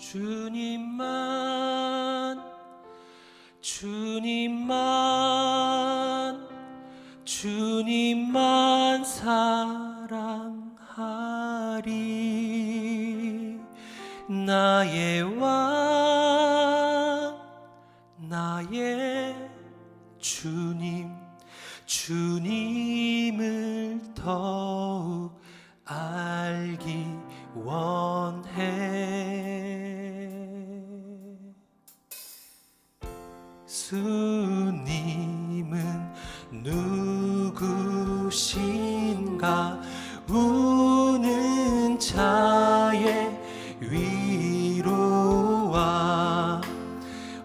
주님만 사랑하리. 나의 왕 나의 주님을 더욱 알기 원해. 주님은 누구신가? 우는 자의 위로와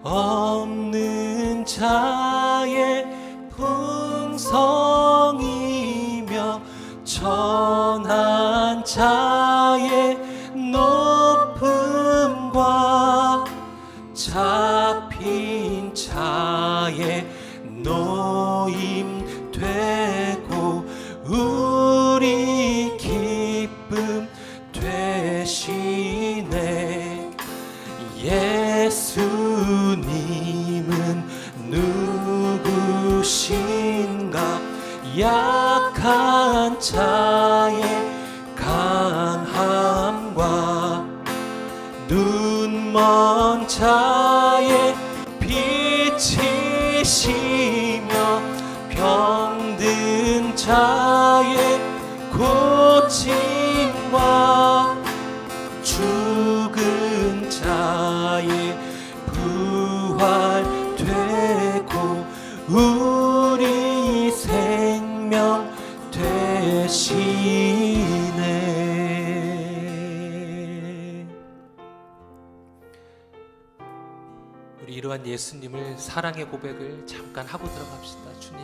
없는 자의 풍성이며 천한 자의 높음과 잡힌 자의 노임 되고 우리 기쁨 되시네. 예수님은 누구신가? 약한 자의 강함과 눈먼 자의 빛이시며 병든 자의 고침과 죽은 자의 부활되고 우리 생명 되시네. 우리 이러한 예수님을 사랑의 고백을 잠깐 하고 들어갑시다. 주님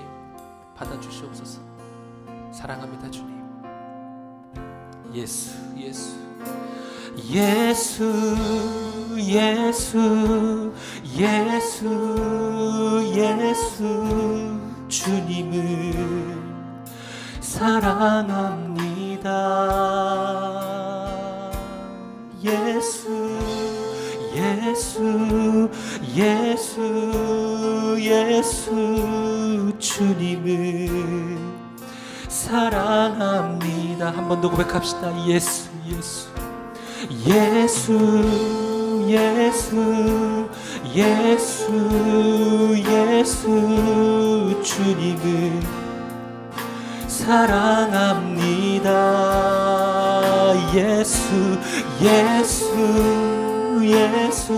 받아주시옵소서. 사랑합니다 주님. 예수 예수 예수 예수 예수 예수 주님을 사랑합니다. 예수 예수 예수 예수 주님을 사랑합니다. 한 번 더 고백합시다. 예수 예수 예수 예수 예수 예수 주님을 사랑합니다. 예수 예수 예수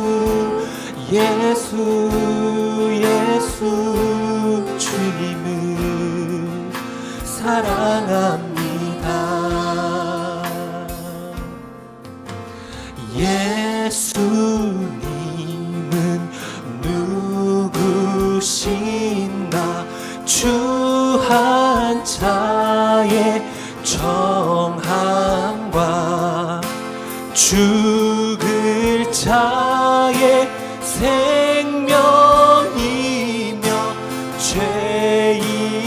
예수 예수 주님을 사랑합니다. 예수님은 누구신가? 주한 자의 정함과 죽을 자의 생명이며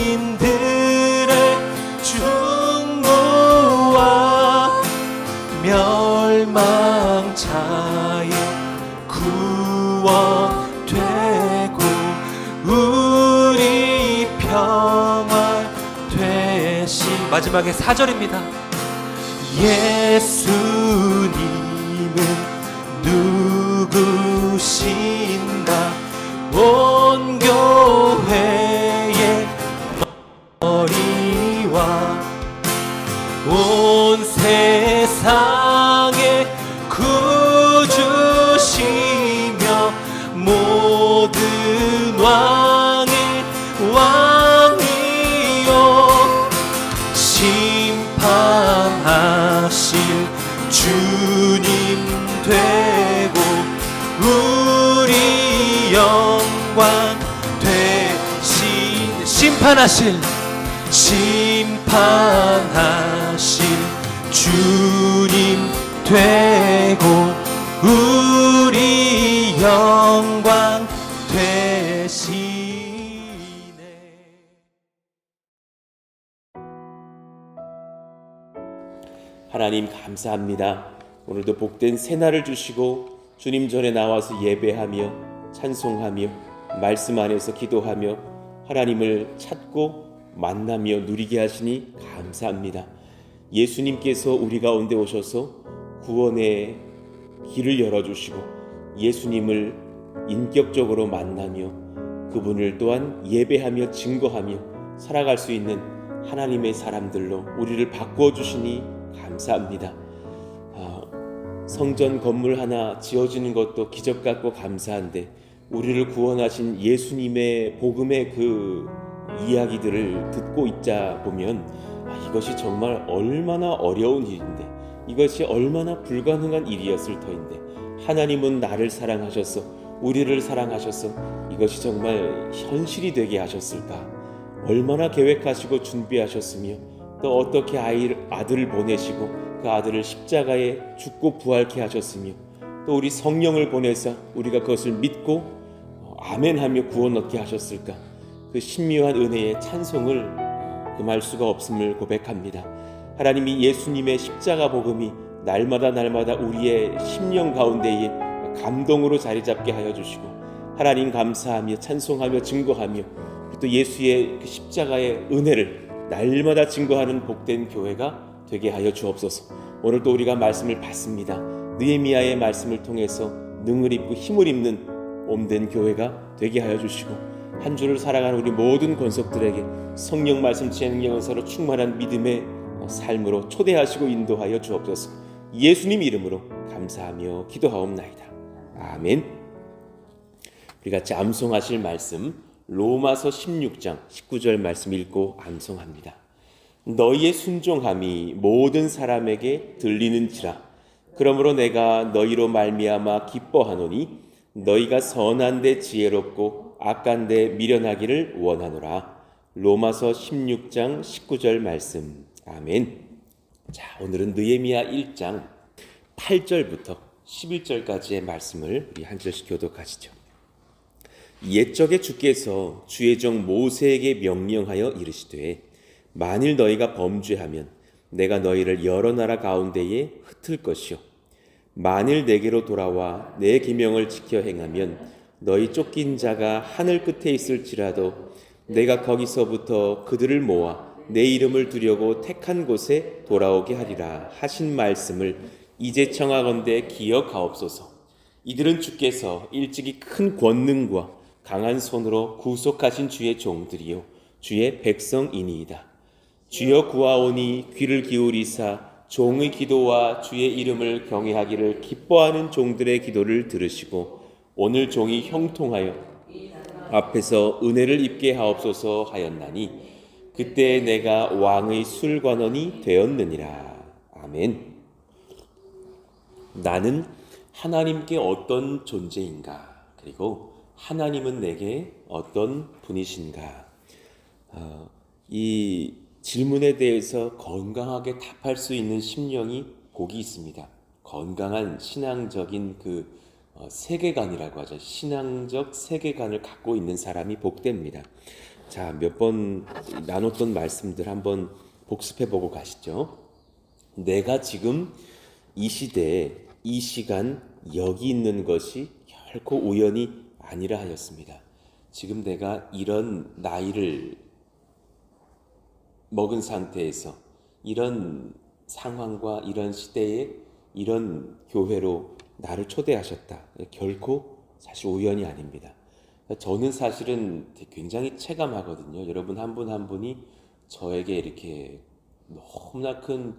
죄인들의 중보와 멸망자의 구원되고 우리 평화 되신 마지막에 4절입니다. 예수님은 누구신가? 온 교회의 머리와 온 세상의 구주시며 모든 왕의 왕이요 심판하실 주님 되고 우리 영광 되신 심판하실 주님 되고 우리 영광 되시네. 하나님 감사합니다. 오늘도 복된 새날을 주시고 주님 전에 나와서 예배하며 찬송하며 말씀 안에서 기도하며 하나님을 찾고 만나며 누리게 하시니 감사합니다. 예수님께서 우리 가운데 오셔서 구원의 길을 열어주시고 예수님을 인격적으로 만나며 그분을 또한 예배하며 증거하며 살아갈 수 있는 하나님의 사람들로 우리를 바꾸어 주시니 감사합니다. 성전 건물 하나 지어지는 것도 기적 같고 감사한데 우리를 구원하신 예수님의 복음의 그 이야기들을 듣고 있자 보면 이것이 정말 얼마나 어려운 일인데, 이것이 얼마나 불가능한 일이었을 터인데, 하나님은 나를 사랑하셔서 우리를 사랑하셔서 이것이 정말 현실이 되게 하셨을까. 얼마나 계획하시고 준비하셨으며 또 어떻게 아들을 보내시고 그 아들을 십자가에 죽고 부활케 하셨으며 또 우리 성령을 보내서 우리가 그것을 믿고 아멘하며 구원 얻게 하셨을까. 그 신묘한 은혜의 찬송을 금할 수가 없음을 고백합니다. 하나님이 예수님의 십자가 복음이 날마다 우리의 심령 가운데에 감동으로 자리 잡게 하여 주시고 하나님 감사하며 찬송하며 증거하며 또 예수의 그 십자가의 은혜를 날마다 증거하는 복된 교회가 되게 하여 주옵소서. 오늘도 우리가 말씀을 받습니다. 느헤미야의 말씀을 통해서 능을 입고 힘을 입는 몸된 교회가 되게 하여 주시고 한 주를 살아가는 우리 모든 권속들에게 성령 말씀 지혜 능력 은사로 충만한 믿음의 삶으로 초대하시고 인도하여 주옵소서. 예수님 이름으로 감사하며 기도하옵나이다. 아멘. 우리 같이 암송하실 말씀 로마서 16장 19절 말씀 읽고 암송합니다. 너희의 순종함이 모든 사람에게 들리는지라. 그러므로 내가 너희로 말미암아 기뻐하노니 너희가 선한데 지혜롭고 악한데 미련하기를 원하노라. 로마서 16장 19절 말씀. 아멘. 자, 오늘은 느헤미야 1장 8절부터 11절까지의 말씀을 우리 한 절씩 교독하시죠. 옛적에 주께서 주의 종 모세에게 명령하여 이르시되 만일 너희가 범죄하면 내가 너희를 여러 나라 가운데에 흩을 것이요 만일 내게로 돌아와 내 계명을 지켜 행하면 너희 쫓긴 자가 하늘 끝에 있을지라도 내가 거기서부터 그들을 모아 내 이름을 두려고 택한 곳에 돌아오게 하리라 하신 말씀을 이제 청하건대 기억하옵소서. 이들은 주께서 일찍이 큰 권능과 강한 손으로 구속하신 주의 종들이요 주의 백성이니이다. 주여 구하오니 귀를 기울이사 종의 기도와 주의 이름을 경외하기를 기뻐하는 종들의 기도를 들으시고 오늘 종이 형통하여 앞에서 은혜를 입게 하옵소서 하였나니 그때 내가 왕의 술관원이 되었느니라. 아멘. 나는 하나님께 어떤 존재인가? 그리고 하나님은 내게 어떤 분이신가? 이 질문에 대해서 건강하게 답할 수 있는 심령이 복이 있습니다. 건강한 신앙적인 그 세계관이라고 하죠. 신앙적 세계관을 갖고 있는 사람이 복됩니다. 자, 몇 번 나눴던 말씀들 한번 복습해보고 가시죠. 내가 지금 이 시대에 이 시간 여기 있는 것이 결코 우연이 아니라 하였습니다. 지금 내가 이런 나이를 먹은 상태에서 이런 상황과 이런 시대에 이런 교회로 나를 초대하셨다. 결코 사실 우연이 아닙니다. 저는 사실은 굉장히 체감하거든요. 여러분 한 분 한 분이 저에게 이렇게 너무나 큰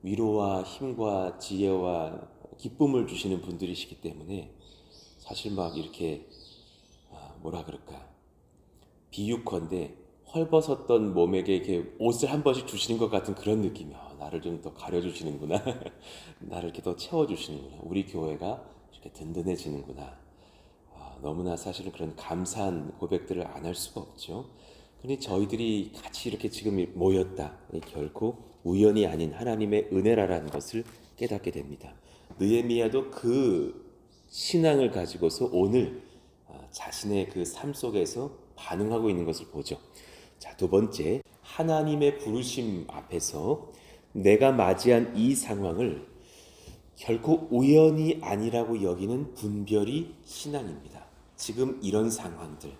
위로와 힘과 지혜와 기쁨을 주시는 분들이시기 때문에 사실 막 이렇게 뭐라 그럴까, 비유컨대 헐벗었던 몸에게 이렇게 옷을 한 번씩 주시는 것 같은 그런 느낌이, 나를 좀 더 가려주시는구나 나를 이렇게 더 채워주시는구나, 우리 교회가 이렇게 든든해지는구나. 너무나 사실은 그런 감사한 고백들을 안 할 수가 없죠. 그런데 저희들이 같이 이렇게 지금 모였다, 결코 우연이 아닌 하나님의 은혜라는 것을 깨닫게 됩니다. 느헤미야도 그 신앙을 가지고서 오늘 자신의 그 삶 속에서 반응하고 있는 것을 보죠. 자, 두 번째, 하나님의 부르심 앞에서 내가 맞이한 이 상황을 결코 우연이 아니라고 여기는 분별이 신앙입니다. 지금 이런 상황들,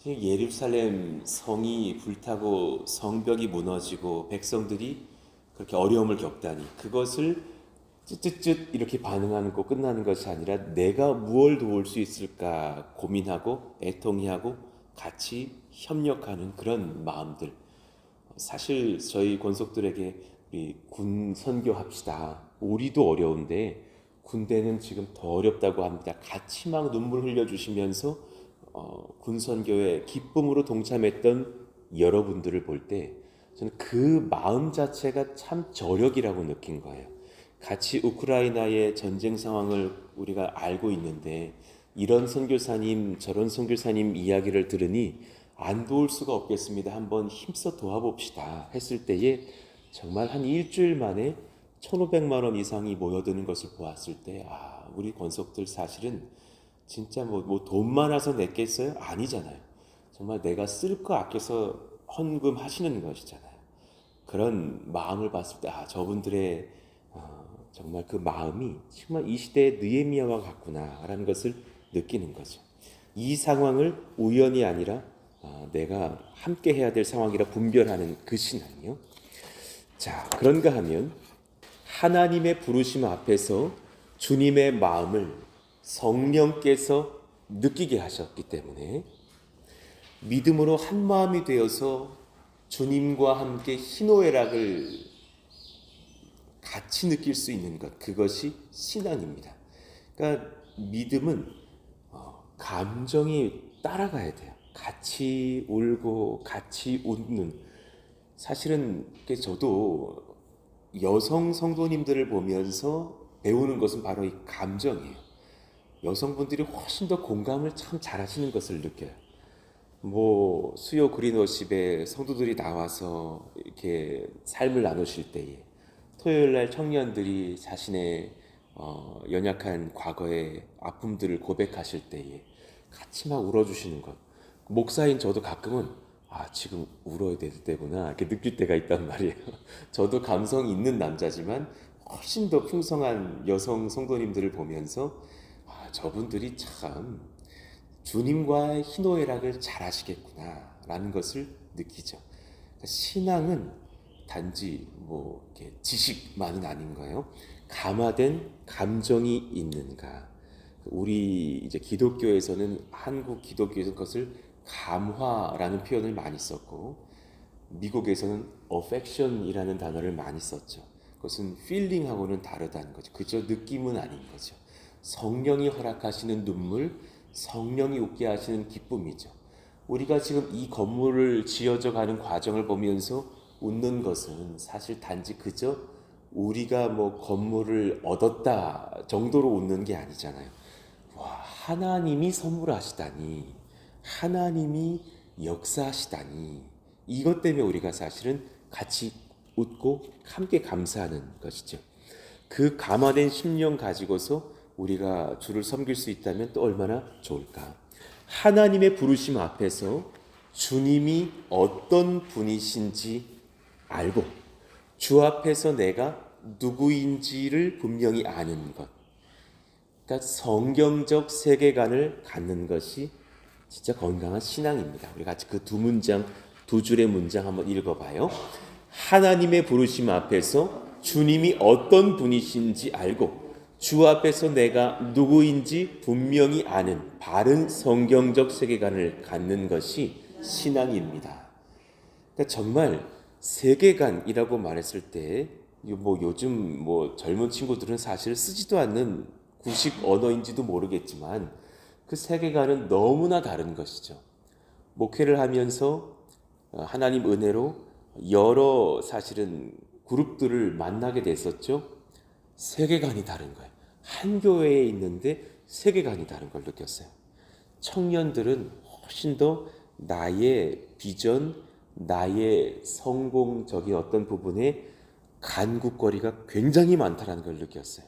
지금 예루살렘 성이 불타고 성벽이 무너지고 백성들이 그렇게 어려움을 겪다니, 그것을 쯧쯧쯧 이렇게 반응하는 거 끝나는 것이 아니라 내가 무엇을 도울 수 있을까 고민하고 애통해하고 같이 협력하는 그런 마음들. 사실 저희 권속들에게 우리 군 선교합시다. 우리도 어려운데 군대는 지금 더 어렵다고 합니다. 같이 막 눈물 흘려주시면서 군 선교에 기쁨으로 동참했던 여러분들을 볼 때 저는 그 마음 자체가 참 저력이라고 느낀 거예요. 같이 우크라이나의 전쟁 상황을 우리가 알고 있는데 이런 선교사님 저런 선교사님 이야기를 들으니 안 도울 수가 없겠습니다. 한번 힘써 도와봅시다 했을 때에 정말 한 일주일 만에 1,500만 원 이상이 모여드는 것을 보았을 때 우리 권속들 사실은 진짜 뭐 돈 많아서 냈겠어요? 아니잖아요. 정말 내가 쓸 거 아껴서 헌금하시는 것이잖아요. 그런 마음을 봤을 때 저분들의 정말 그 마음이 정말 이 시대의 느헤미야와 같구나라는 것을 느끼는 거죠. 이 상황을 우연이 아니라 내가 함께 해야 될 상황이라 분별하는 그 신앙이요. 자, 그런가 하면 하나님의 부르심 앞에서 주님의 마음을 성령께서 느끼게 하셨기 때문에 믿음으로 한 마음이 되어서 주님과 함께 희노애락을 같이 느낄 수 있는 것, 그것이 신앙입니다. 그러니까 믿음은 감정이 따라가야 돼요. 같이 울고 같이 웃는. 사실은 저도 여성 성도님들을 보면서 배우는 것은 바로 이 감정이에요. 여성분들이 훨씬 더 공감을 참 잘하시는 것을 느껴요. 수요 그린워십에 성도들이 나와서 이렇게 삶을 나누실 때에, 토요일 날 청년들이 자신의 연약한 과거의 아픔들을 고백하실 때에 같이 막 울어주시는 것. 목사인 저도 가끔은 지금 울어야 될 때구나 이렇게 느낄 때가 있단 말이에요. 저도 감성이 있는 남자지만 훨씬 더 풍성한 여성 성도님들을 보면서 저분들이 참 주님과의 희노애락을 잘 하시겠구나 라는 것을 느끼죠. 신앙은 단지 이렇게 지식만은 아닌 거예요. 감화된 감정이 있는가. 우리 이제 기독교에서는, 한국 기독교에서는 그것을 감화라는 표현을 많이 썼고, 미국에서는 affection이라는 단어를 많이 썼죠. 그것은 feeling하고는 다르다는 거죠. 그저 느낌은 아닌 거죠. 성령이 허락하시는 눈물, 성령이 웃게 하시는 기쁨이죠. 우리가 지금 이 건물을 지어져 가는 과정을 보면서 웃는 것은 사실 단지 그저 우리가 건물을 얻었다 정도로 웃는 게 아니잖아요. 하나님이 선물하시다니, 하나님이 역사하시다니, 이것 때문에 우리가 사실은 같이 웃고 함께 감사하는 것이죠. 그 감화된 심령 가지고서 우리가 주를 섬길 수 있다면 또 얼마나 좋을까. 하나님의 부르심 앞에서 주님이 어떤 분이신지 알고 주 앞에서 내가 누구인지를 분명히 아는 것, 그러니까 성경적 세계관을 갖는 것이 진짜 건강한 신앙입니다. 우리 같이 그 두 줄의 문장 한번 읽어봐요. 하나님의 부르심 앞에서 주님이 어떤 분이신지 알고 주 앞에서 내가 누구인지 분명히 아는 바른 성경적 세계관을 갖는 것이 신앙입니다. 그러니까 정말 세계관이라고 말했을 때 요즘 젊은 친구들은 사실 쓰지도 않는 구식 언어인지도 모르겠지만 그 세계관은 너무나 다른 것이죠. 목회를 하면서 하나님 은혜로 여러 사실은 그룹들을 만나게 됐었죠. 세계관이 다른 거예요. 한 교회에 있는데 세계관이 다른 걸 느꼈어요. 청년들은 훨씬 더 나의 비전, 나의 성공적인 어떤 부분에 간국거리가 굉장히 많다는 걸 느꼈어요.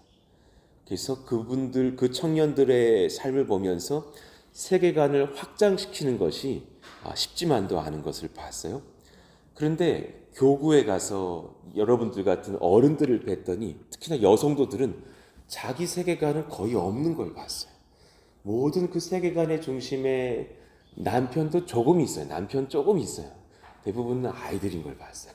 그래서 그 청년들의 삶을 보면서 세계관을 확장시키는 것이 쉽지만도 않은 것을 봤어요. 그런데 교구에 가서 여러분들 같은 어른들을 뵀더니 특히나 여성도들은 자기 세계관은 거의 없는 걸 봤어요. 모든 그 세계관의 중심에 남편도 조금 있어요. 남편 조금 있어요. 대부분은 아이들인 걸 봤어요.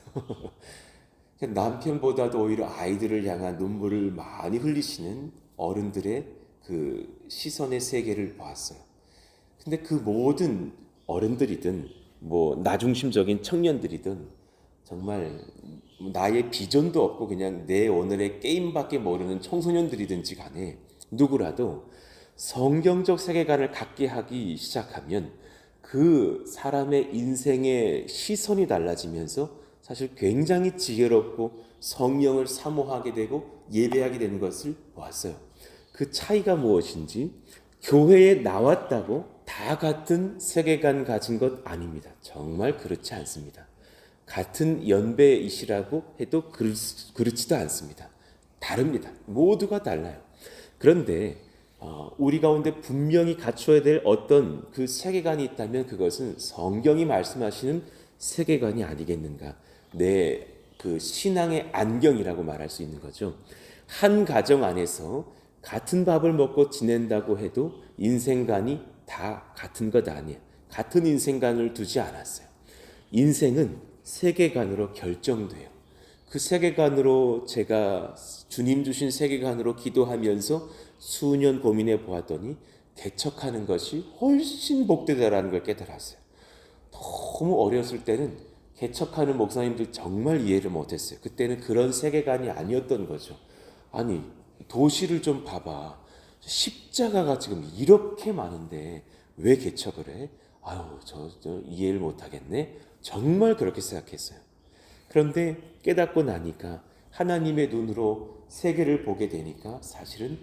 남편보다도 오히려 아이들을 향한 눈물을 많이 흘리시는 어른들의 그 시선의 세계를 보았어요. 근데 그 모든 어른들이든 뭐 나중심적인 청년들이든 정말 나의 비전도 없고 그냥 내 오늘의 게임밖에 모르는 청소년들이든지 간에 누구라도 성경적 세계관을 갖게 하기 시작하면 그 사람의 인생의 시선이 달라지면서 사실 굉장히 지혜롭고 성령을 사모하게 되고 예배하게 되는 것을 보았어요. 그 차이가 무엇인지 교회에 나왔다고 다 같은 세계관 가진 것 아닙니다. 정말 그렇지 않습니다. 같은 연배이시라고 해도 그렇지도 않습니다. 다릅니다. 모두가 달라요. 그런데 우리 가운데 분명히 갖춰야 될 어떤 그 세계관이 있다면 그것은 성경이 말씀하시는 세계관이 아니겠는가. 내 그 신앙의 안경이라고 말할 수 있는 거죠. 한 가정 안에서 같은 밥을 먹고 지낸다고 해도 인생관이 다 같은 것 아니에요. 같은 인생관을 두지 않았어요. 인생은 세계관으로 결정돼요. 그 세계관으로 제가 주님 주신 세계관으로 기도하면서 수년 고민해 보았더니 개척하는 것이 훨씬 복되다라는 걸 깨달았어요. 너무 어렸을 때는 개척하는 목사님들 정말 이해를 못했어요. 그때는 그런 세계관이 아니었던 거죠. 아니 도시를 좀 봐봐. 십자가가 지금 이렇게 많은데 왜 개척을 해? 아유 저 이해를 못하겠네. 정말 그렇게 생각했어요. 그런데 깨닫고 나니까 하나님의 눈으로 세계를 보게 되니까 사실은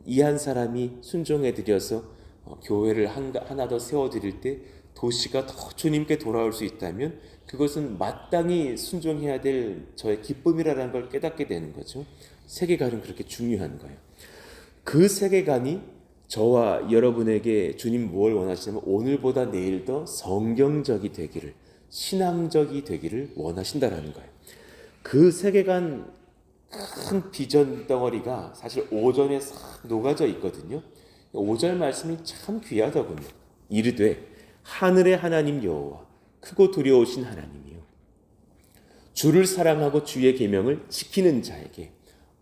이 한 사람이 순종해 드려서 교회를 하나 더 세워드릴 때 도시가 더 주님께 돌아올 수 있다면 그것은 마땅히 순종해야 될 저의 기쁨이라는 걸 깨닫게 되는 거죠. 세계관은 그렇게 중요한 거예요. 그 세계관이 저와 여러분에게 주님 뭘 원하시냐면 오늘보다 내일 더 성경적이 되기를, 신앙적이 되기를 원하신다라는 거예요. 그 세계관 큰 비전 덩어리가 사실 5절에 싹 녹아져 있거든요. 5절 말씀이 참 귀하더군요. 이르되 하늘의 하나님 여호와 크고 두려우신 하나님이요 주를 사랑하고 주의 계명을 지키는 자에게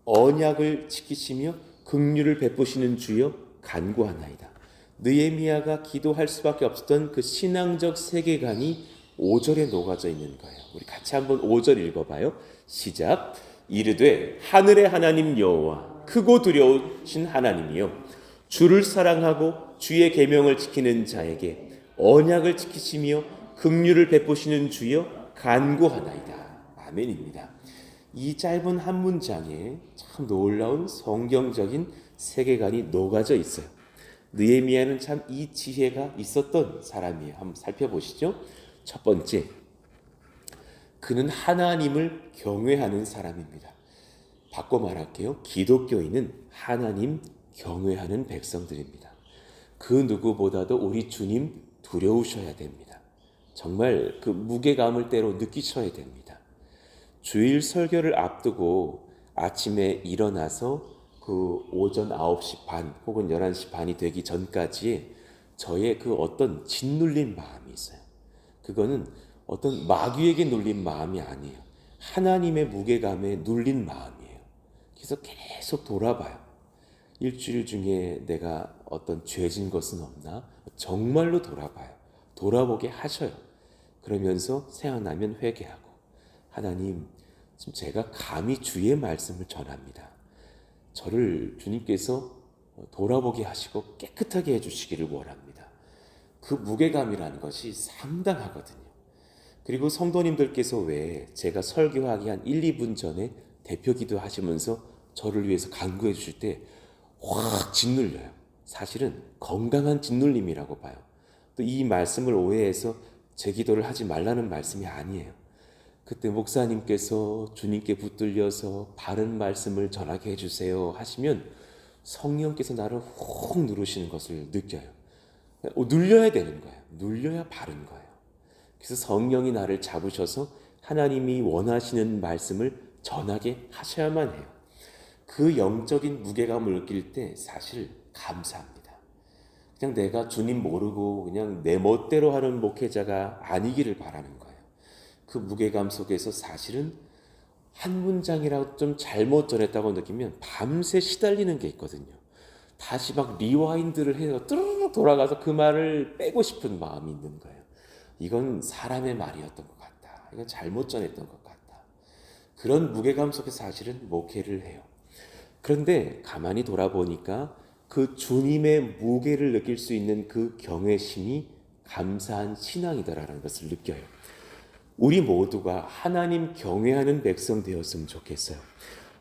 언약을 지키시며 긍휼을 베푸시는 주여 간구하나이다. 느헤미야가 기도할 수밖에 없었던 그 신앙적 세계관이 5절에 녹아져 있는 거예요. 우리 같이 한번 5절 읽어봐요. 시작. 이르되 하늘의 하나님 여호와 크고 두려우신 하나님이요 주를 사랑하고 주의 계명을 지키는 자에게 언약을 지키시며 긍휼을 베푸시는 주여 간구하나이다. 아멘입니다. 이 짧은 한 문장에 참 놀라운 성경적인 세계관이 녹아져 있어요. 느헤미야는 참 이 지혜가 있었던 사람이에요. 한번 살펴보시죠. 첫 번째, 그는 하나님을 경외하는 사람입니다. 바꿔 말할게요. 기독교인은 하나님 경외하는 백성들입니다. 그 누구보다도 우리 주님 두려우셔야 됩니다. 정말 그 무게감을 때로 느끼셔야 됩니다. 주일 설교를 앞두고 아침에 일어나서 그 오전 9시 반 혹은 11시 반이 되기 전까지의 저의 그 어떤 짓눌린 마음이 있어요. 그거는 어떤 마귀에게 눌린 마음이 아니에요. 하나님의 무게감에 눌린 마음이에요. 그래서 계속 돌아봐요. 일주일 중에 내가 어떤 죄진 것은 없나? 정말로 돌아봐요. 돌아보게 하셔요. 그러면서 생각나면 회개하고 하나님, 지금 제가 감히 주의 말씀을 전합니다. 저를 주님께서 돌아보게 하시고 깨끗하게 해주시기를 원합니다. 그 무게감이라는 것이 상당하거든요. 그리고 성도님들께서 왜 제가 설교하기 한 1, 2분 전에 대표 기도하시면서 저를 위해서 간구해 주실 때 확 짓눌려요. 사실은 건강한 짓눌림이라고 봐요. 또 이 말씀을 오해해서 제 기도를 하지 말라는 말씀이 아니에요. 그때 목사님께서 주님께 붙들려서 바른 말씀을 전하게 해주세요 하시면 성령께서 나를 훅 누르시는 것을 느껴요. 눌려야 되는 거예요. 눌려야 바른 거예요. 그래서 성령이 나를 잡으셔서 하나님이 원하시는 말씀을 전하게 하셔야만 해요. 그 영적인 무게감을 느낄 때 사실 감사합니다. 그냥 내가 주님 모르고 그냥 내 멋대로 하는 목회자가 아니기를 바라는 거예요. 그 무게감 속에서 사실은 한 문장이라도 좀 잘못 전했다고 느끼면 밤새 시달리는 게 있거든요. 다시 막 리와인드를 해서 뚜루룩 돌아가서 그 말을 빼고 싶은 마음이 있는 거예요. 이건 사람의 말이었던 것 같다. 이건 잘못 전했던 것 같다. 그런 무게감 속에서 사실은 목회를 해요. 그런데 가만히 돌아보니까 그 주님의 무게를 느낄 수 있는 그 경외심이 감사한 신앙이다라는 것을 느껴요. 우리 모두가 하나님 경외하는 백성 되었으면 좋겠어요.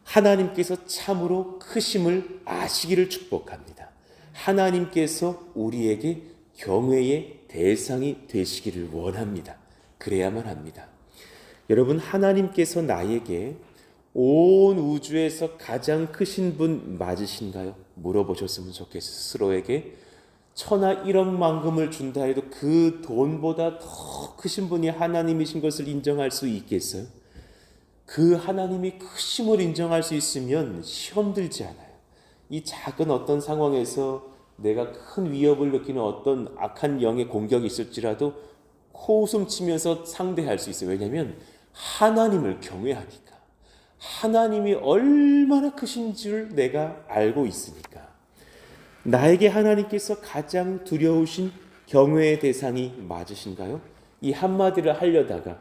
하나님께서 참으로 크심을 아시기를 축복합니다. 하나님께서 우리에게 경외의 대상이 되시기를 원합니다. 그래야만 합니다. 여러분, 하나님께서 나에게 온 우주에서 가장 크신 분 맞으신가요? 물어보셨으면 좋겠어요. 스스로에게. 천하 1억만금을 준다 해도 그 돈보다 더 크신 분이 하나님이신 것을 인정할 수 있겠어요? 그 하나님이 크심을 인정할 수 있으면 시험 들지 않아요. 이 작은 어떤 상황에서 내가 큰 위협을 느끼는 어떤 악한 영의 공격이 있을지라도 코웃음 치면서 상대할 수 있어요. 왜냐하면 하나님을 경외하니까. 하나님이 얼마나 크신 줄 내가 알고 있으니까. 나에게 하나님께서 가장 두려우신 경외의 대상이 맞으신가요? 이 한마디를 하려다가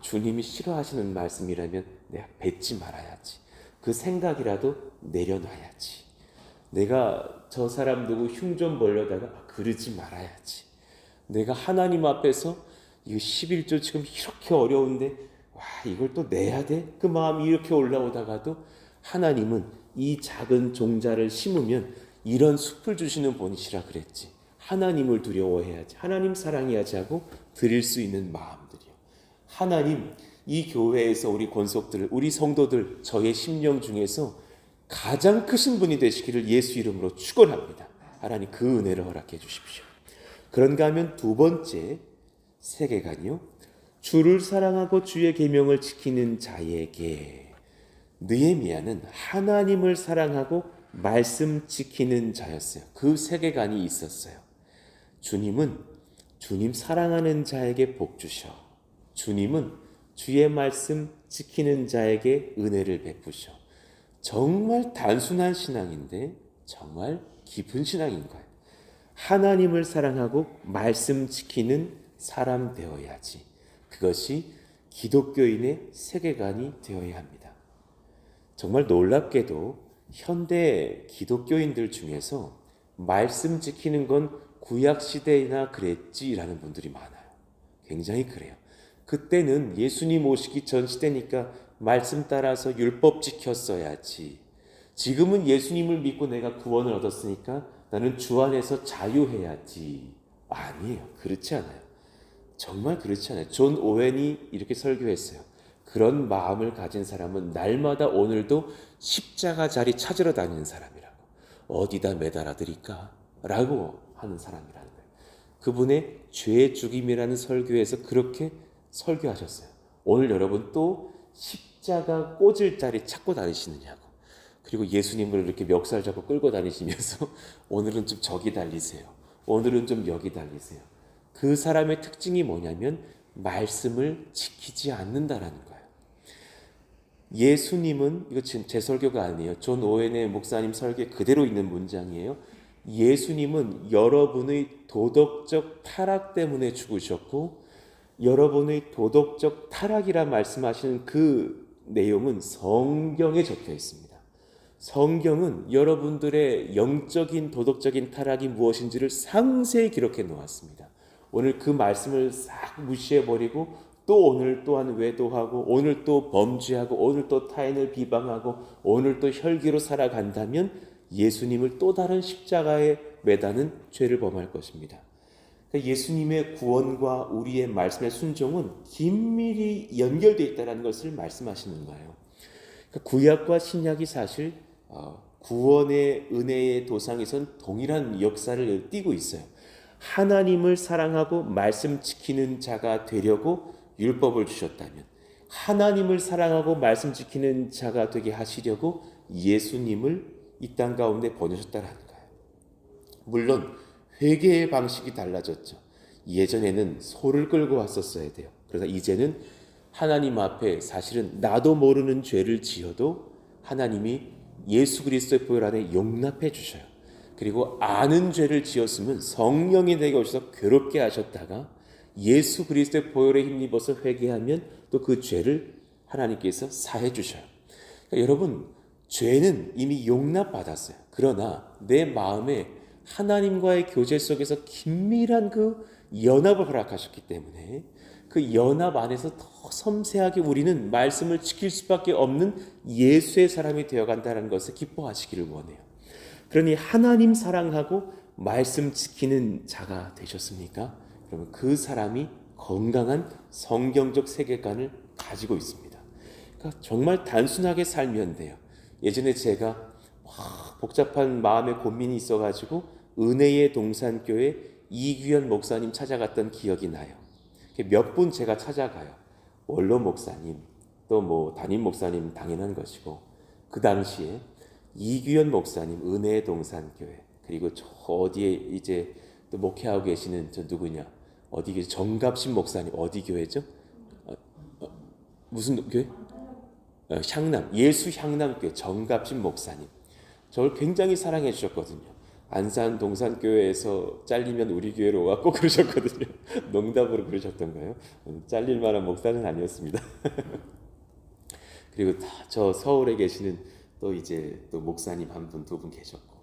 주님이 싫어하시는 말씀이라면 내가 뱉지 말아야지. 그 생각이라도 내려놔야지. 내가 저 사람 누구 흉 좀 보려다가 그러지 말아야지. 내가 하나님 앞에서 이거 11조 지금 이렇게 어려운데 이걸 또 내야 돼? 그 마음이 이렇게 올라오다가도 하나님은 이 작은 종자를 심으면 이런 숲을 주시는 분이시라 그랬지. 하나님을 두려워해야지. 하나님 사랑해야지 하고 드릴 수 있는 마음들이요. 하나님, 이 교회에서 우리 권속들, 우리 성도들, 저의 심령 중에서 가장 크신 분이 되시기를 예수 이름으로 축원합니다. 하나님 그 은혜를 허락해 주십시오. 그런가 하면 두 번째 세계관이요. 주를 사랑하고 주의 계명을 지키는 자에게. 느헤미야는 하나님을 사랑하고 말씀 지키는 자였어요. 그 세계관이 있었어요. 주님은 주님 사랑하는 자에게 복 주셔. 주님은 주의 말씀 지키는 자에게 은혜를 베푸셔. 정말 단순한 신앙인데 정말 깊은 신앙인 거예요. 하나님을 사랑하고 말씀 지키는 사람 되어야지. 그것이 기독교인의 세계관이 되어야 합니다. 정말 놀랍게도 현대 기독교인들 중에서 말씀 지키는 건 구약시대나 그랬지라는 분들이 많아요. 굉장히 그래요. 그때는 예수님 오시기 전 시대니까 말씀 따라서 율법 지켰어야지. 지금은 예수님을 믿고 내가 구원을 얻었으니까 나는 주 안에서 자유해야지. 아니에요. 그렇지 않아요. 정말 그렇지 않아요. 존 오웬이 이렇게 설교했어요. 그런 마음을 가진 사람은 날마다 오늘도 십자가 자리 찾으러 다니는 사람이라고. 어디다 매달아 드릴까? 라고 하는 사람이라는 거예요. 그분의 죄 죽임이라는 설교에서 그렇게 설교하셨어요. 오늘 여러분 또 십자가 꽂을 자리 찾고 다니시느냐고. 그리고 예수님을 이렇게 멱살 잡고 끌고 다니시면서 오늘은 좀 저기 달리세요. 오늘은 좀 여기 달리세요. 그 사람의 특징이 뭐냐면 말씀을 지키지 않는다라는 거예요. 예수님은, 이거 지금 제 설교가 아니에요. 존 오웬의 목사님 설교에 그대로 있는 문장이에요. 예수님은 여러분의 도덕적 타락 때문에 죽으셨고 여러분의 도덕적 타락이라 말씀하시는 그 내용은 성경에 적혀 있습니다. 성경은 여러분들의 영적인 도덕적인 타락이 무엇인지를 상세히 기록해 놓았습니다. 오늘 그 말씀을 싹 무시해버리고 또 오늘 또한 외도하고 오늘 또 범죄하고 오늘 또 타인을 비방하고 오늘 또 혈기로 살아간다면 예수님을 또 다른 십자가에 매다는 죄를 범할 것입니다. 그러니까 예수님의 구원과 우리의 말씀의 순종은 긴밀히 연결되어 있다는 것을 말씀하시는 거예요. 그러니까 구약과 신약이 사실 구원의 은혜의 도상에선 동일한 역사를 띠고 있어요. 하나님을 사랑하고 말씀 지키는 자가 되려고 율법을 주셨다면 하나님을 사랑하고 말씀 지키는 자가 되게 하시려고 예수님을 이 땅 가운데 보내셨다라는 거예요. 물론 회개의 방식이 달라졌죠. 예전에는 소를 끌고 왔었어야 돼요. 그러나 이제는 하나님 앞에 사실은 나도 모르는 죄를 지어도 하나님이 예수 그리스도의 보혈 안에 용납해 주셔요. 그리고 아는 죄를 지었으면 성령이 내게 오셔서 괴롭게 하셨다가 예수 그리스도의 보혈에 힘입어서 회개하면 또 그 죄를 하나님께서 사해 주셔요. 그러니까 여러분, 죄는 이미 용납받았어요. 그러나 내 마음에 하나님과의 교제 속에서 긴밀한 그 연합을 허락하셨기 때문에 그 연합 안에서 더 섬세하게 우리는 말씀을 지킬 수밖에 없는 예수의 사람이 되어간다는 것을 기뻐하시기를 원해요. 그러니 하나님 사랑하고 말씀 지키는 자가 되셨습니까? 그러면 그 사람이 건강한 성경적 세계관을 가지고 있습니다. 그러니까 정말 단순하게 살면 돼요. 예전에 제가 복잡한 마음의 고민이 있어가지고 은혜의 동산교회 이규현 목사님 찾아갔던 기억이 나요. 몇 분 제가 찾아가요. 원로 목사님, 또 뭐 담임 목사님 당연한 것이고, 그 당시에 이규현 목사님 은혜의 동산교회, 그리고 저 어디에 이제 또 목회하고 계시는 저 누구냐, 어디 계시 정갑신 목사님 어디 교회죠? 무슨 교회? 향남, 예수 향남교회 정갑신 목사님. 저를 굉장히 사랑해 주셨거든요. 안산 동산교회에서 잘리면 우리 교회로 와 꼭 그러셨거든요. 농담으로 그러셨던 거예요. 잘릴 만한 목사는 아니었습니다. 그리고 저 서울에 계시는 또 이제 또 목사님 한 분, 두 분 계셨고,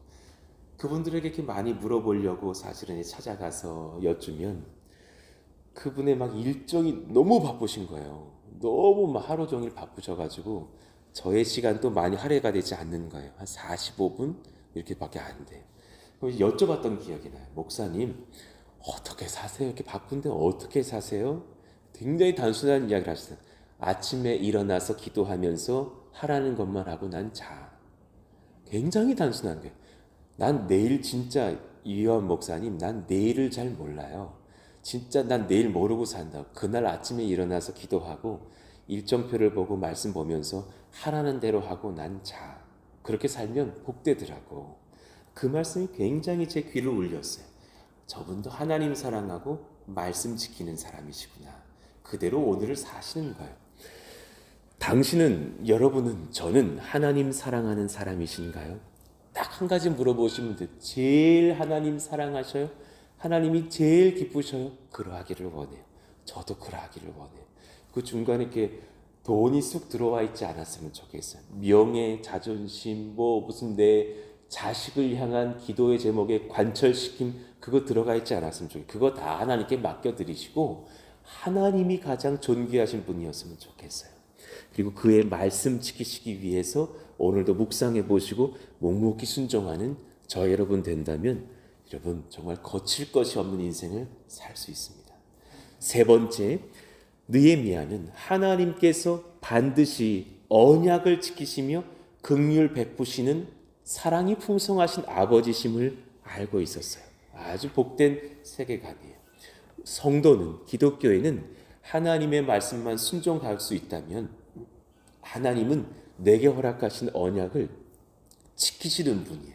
그분들에게 이렇게 많이 물어보려고 사실은 찾아가서 여쭈면 그분의 막 일정이 너무 바쁘신 거예요. 너무 막 하루 종일 바쁘셔가지고 저의 시간도 많이 할애가 되지 않는 거예요. 한 45분 이렇게밖에 안 돼요. 그래서 여쭤봤던 기억이 나요. 목사님, 어떻게 사세요? 이렇게 바쁜데 어떻게 사세요? 굉장히 단순한 이야기를 하시더라고요. 아침에 일어나서 기도하면서 하라는 것만 하고 난 자. 굉장히 단순한 거예요. 난 내일 진짜 이유한 목사님, 난 내일을 잘 몰라요. 진짜 난 내일 모르고 산다. 그날 아침에 일어나서 기도하고 일정표를 보고 말씀 보면서 하라는 대로 하고 난 자. 그렇게 살면 복되더라고. 그 말씀이 굉장히 제 귀를 울렸어요. 저분도 하나님 사랑하고 말씀 지키는 사람이시구나. 그대로 오늘을 사시는 거예요. 당신은, 여러분은, 저는 하나님 사랑하는 사람이신가요? 딱 한 가지 물어보시면 돼요. 제일 하나님 사랑하셔요? 하나님이 제일 기쁘셔요? 그러하기를 원해요. 저도 그러하기를 원해요. 그 중간에 이렇게 돈이 쑥 들어와 있지 않았으면 좋겠어요. 명예, 자존심, 뭐 무슨 내 자식을 향한 기도의 제목에 관철시킴, 그거 들어가 있지 않았으면 좋겠어요. 그거 다 하나님께 맡겨드리시고 하나님이 가장 존귀하신 분이었으면 좋겠어요. 그리고 그의 말씀 지키시기 위해서 오늘도 묵상해 보시고 묵묵히 순종하는 저 여러분 된다면 여러분 정말 거칠 것이 없는 인생을 살 수 있습니다. 세 번째, 느헤미야는 하나님께서 반드시 언약을 지키시며 긍휼 베푸시는 사랑이 풍성하신 아버지심을 알고 있었어요. 아주 복된 세계관이에요. 성도는, 기독교에는 하나님의 말씀만 순종할 수 있다면 하나님은 내게 허락하신 언약을 지키시는 분이에요.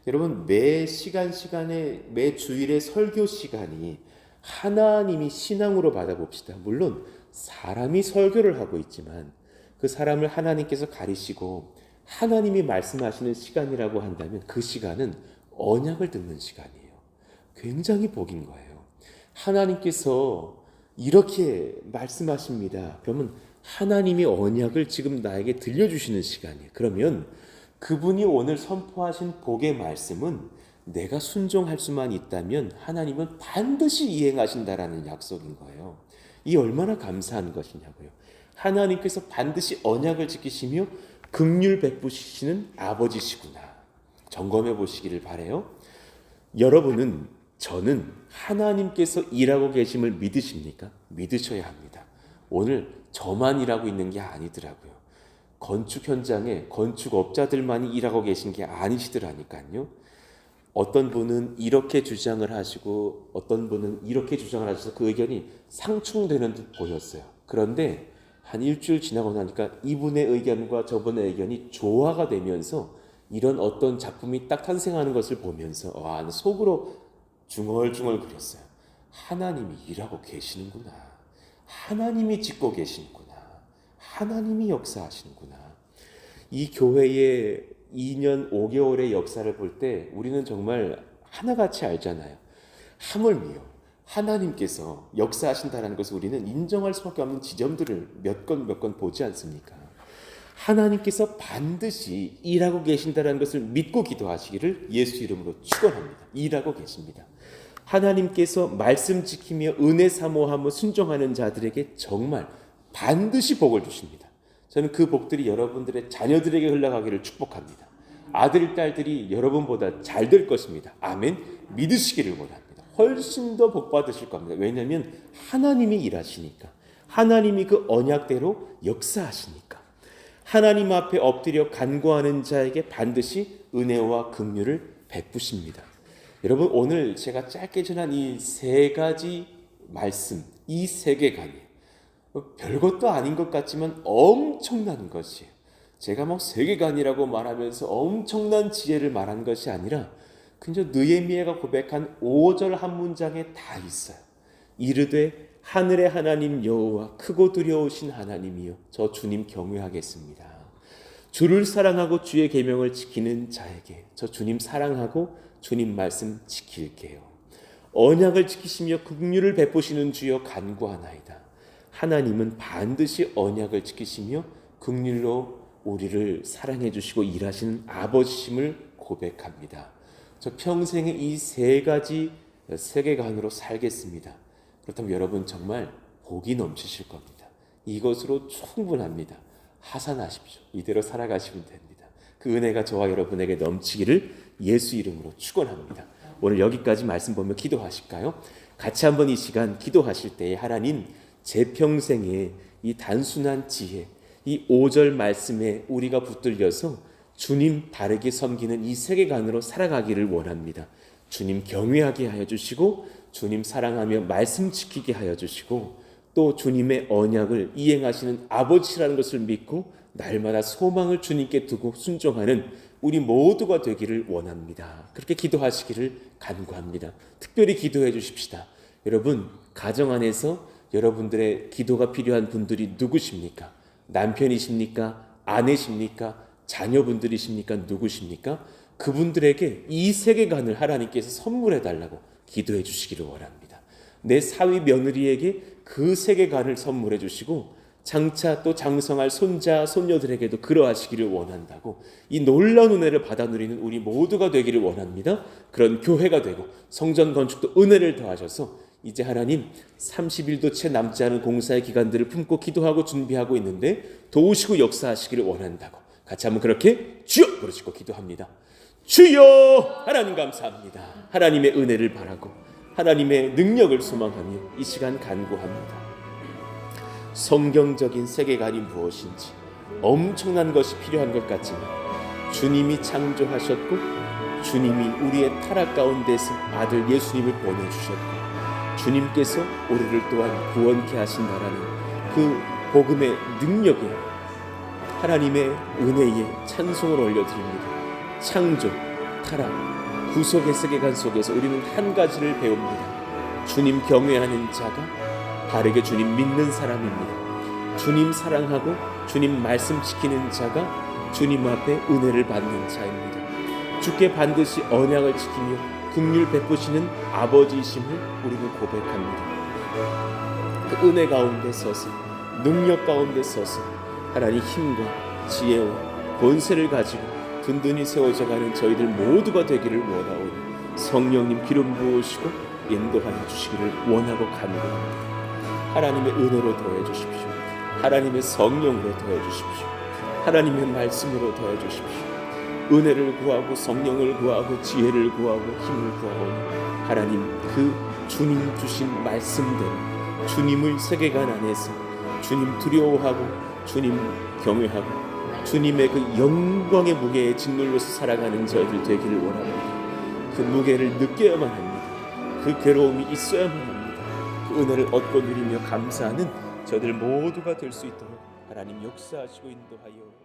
여러분, 매 시간에 매 주일의 설교 시간이 하나님이 신앙으로 받아봅시다. 물론 사람이 설교를 하고 있지만 그 사람을 하나님께서 가리시고 하나님이 말씀하시는 시간이라고 한다면 그 시간은 언약을 듣는 시간이에요. 굉장히 복인 거예요. 하나님께서 이렇게 말씀하십니다. 그러면 하나님이 언약을 지금 나에게 들려주시는 시간이에요. 그러면 그분이 오늘 선포하신 복의 말씀은 내가 순종할 수만 있다면 하나님은 반드시 이행하신다라는 약속인 거예요. 이 얼마나 감사한 것이냐고요. 하나님께서 반드시 언약을 지키시며 긍휼 베푸시는 아버지시구나. 점검해 보시기를 바라요. 여러분은, 저는 하나님께서 일하고 계심을 믿으십니까? 믿으셔야 합니다. 오늘 저만 일하고 있는 게 아니더라고요. 건축 현장에 건축업자들만이 일하고 계신 게 아니시더라니까요. 어떤 분은 이렇게 주장을 하시고 어떤 분은 이렇게 주장을 하셔서 그 의견이 상충되는 듯 보였어요. 그런데 한 일주일 지나고 나니까 이분의 의견과 저분의 의견이 조화가 되면서 이런 어떤 작품이 딱 탄생하는 것을 보면서 속으로 중얼중얼 그렸어요. 하나님이 일하고 계시는구나. 하나님이 짓고 계시는구나. 하나님이 역사하시는구나. 이 교회의 2년 5개월의 역사를 볼 때 우리는 정말 하나같이 알잖아요. 하물며 하나님께서 역사하신다는 것을 우리는 인정할 수밖에 없는 지점들을 몇 건 보지 않습니까? 하나님께서 반드시 일하고 계신다는 것을 믿고 기도하시기를 예수 이름으로 축원합니다. 일하고 계십니다. 하나님께서 말씀 지키며 은혜 사모하며 순종하는 자들에게 정말 반드시 복을 주십니다. 저는 그 복들이 여러분들의 자녀들에게 흘러가기를 축복합니다. 아들, 딸들이 여러분보다 잘 될 것입니다. 아멘. 믿으시기를 원합니다. 훨씬 더 복 받으실 겁니다. 왜냐하면 하나님이 일하시니까, 하나님이 그 언약대로 역사하시니까, 하나님 앞에 엎드려 간구하는 자에게 반드시 은혜와 긍휼을 베푸십니다. 여러분, 오늘 제가 짧게 전한 이 세 가지 말씀, 이 세계관이에요. 별것도 아닌 것 같지만 엄청난 것이에요. 제가 막 세계관이라고 말하면서 엄청난 지혜를 말한 것이 아니라 그저 느헤미야가 고백한 5절 한 문장에 다 있어요. 이르되 하늘의 하나님 여호와 크고 두려우신 하나님이여 저 주님 경외하겠습니다. 주를 사랑하고 주의 계명을 지키는 자에게 저 주님 사랑하고 주님 말씀 지킬게요. 언약을 지키시며 긍휼을 베푸시는 주여 간구하나이다. 하나님은 반드시 언약을 지키시며 긍휼로 우리를 사랑해 주시고 일하시는 아버지심을 고백합니다. 저 평생에 이 세 가지 세계관으로 살겠습니다. 그렇다면 여러분 정말 복이 넘치실 겁니다. 이것으로 충분합니다. 하산하십시오. 이대로 살아가시면 됩니다. 그 은혜가 저와 여러분에게 넘치기를 예수 이름으로 축원합니다. 오늘 여기까지 말씀 보며 기도하실까요? 같이 한번 이 시간 기도하실 때에 하나님 제 평생에 이 단순한 지혜, 이 5절 말씀에 우리가 붙들려서 주님 바르게 섬기는 이 세계관으로 살아가기를 원합니다. 주님 경외하게 하여 주시고 주님 사랑하며 말씀 지키게 하여 주시고 또 주님의 언약을 이행하시는 아버지라는 것을 믿고 날마다 소망을 주님께 두고 순종하는 우리 모두가 되기를 원합니다. 그렇게 기도하시기를 간구합니다. 특별히 기도해 주십시다. 여러분 가정 안에서 여러분들의 기도가 필요한 분들이 누구십니까? 남편이십니까? 아내십니까? 자녀분들이십니까? 누구십니까? 그분들에게 이 세계관을 하나님께서 선물해 달라고 기도해 주시기를 원합니다. 내 사위 며느리에게 그 세계관을 선물해 주시고 장차 또 장성할 손자 손녀들에게도 그러하시기를 원한다고 이 놀라운 은혜를 받아 누리는 우리 모두가 되기를 원합니다. 그런 교회가 되고 성전 건축도 은혜를 더하셔서 이제 하나님 30일도 채 남지 않은 공사의 기간들을 품고 기도하고 준비하고 있는데 도우시고 역사하시기를 원한다고 같이 한번 그렇게 주여 부르시고 기도합니다. 주여 하나님 감사합니다. 하나님의 은혜를 바라고 하나님의 능력을 소망하며 이 시간 간구합니다. 성경적인 세계관이 무엇인지 엄청난 것이 필요한 것 같지만 주님이 창조하셨고 주님이 우리의 타락 가운데서 아들 예수님을 보내주셨고 주님께서 우리를 또한 구원케 하신다라는 그 복음의 능력에 하나님의 은혜에 찬송을 올려드립니다. 창조, 타락, 구속의 세계관 속에서 우리는 한 가지를 배웁니다. 주님 경외하는 자가 바르게 주님 믿는 사람입니다. 주님 사랑하고 주님 말씀 지키는 자가 주님 앞에 은혜를 받는 자입니다. 주께 반드시 언약을 지키며 긍휼 베푸시는 아버지이심을 우리는 고백합니다. 그 은혜 가운데 서서 능력 가운데 서서 하나님 힘과 지혜와 권세를 가지고 든든히 세워져가는 저희들 모두가 되기를 원하오니 성령님 기름 부으시고 인도하여 주시기를 원하고 간구합니다. 하나님의 은혜로 더해 주십시오. 하나님의 성령으로 더해 주십시오. 하나님의 말씀으로 더해 주십시오. 은혜를 구하고 성령을 구하고 지혜를 구하고 힘을 구하오니 하나님 그 주님 주신 말씀대로 주님의 세계관 안에서 주님 두려워하고 주님 경외하고 주님의 그 영광의 무게에 짓눌려서 살아가는 저희들 되기를 원합니다. 그 무게를 느껴야만 합니다. 그 괴로움이 있어야만 합니다. 그 은혜를 얻고 누리며 감사하는 저희들 모두가 될 수 있도록 하나님 역사하시고 인도하여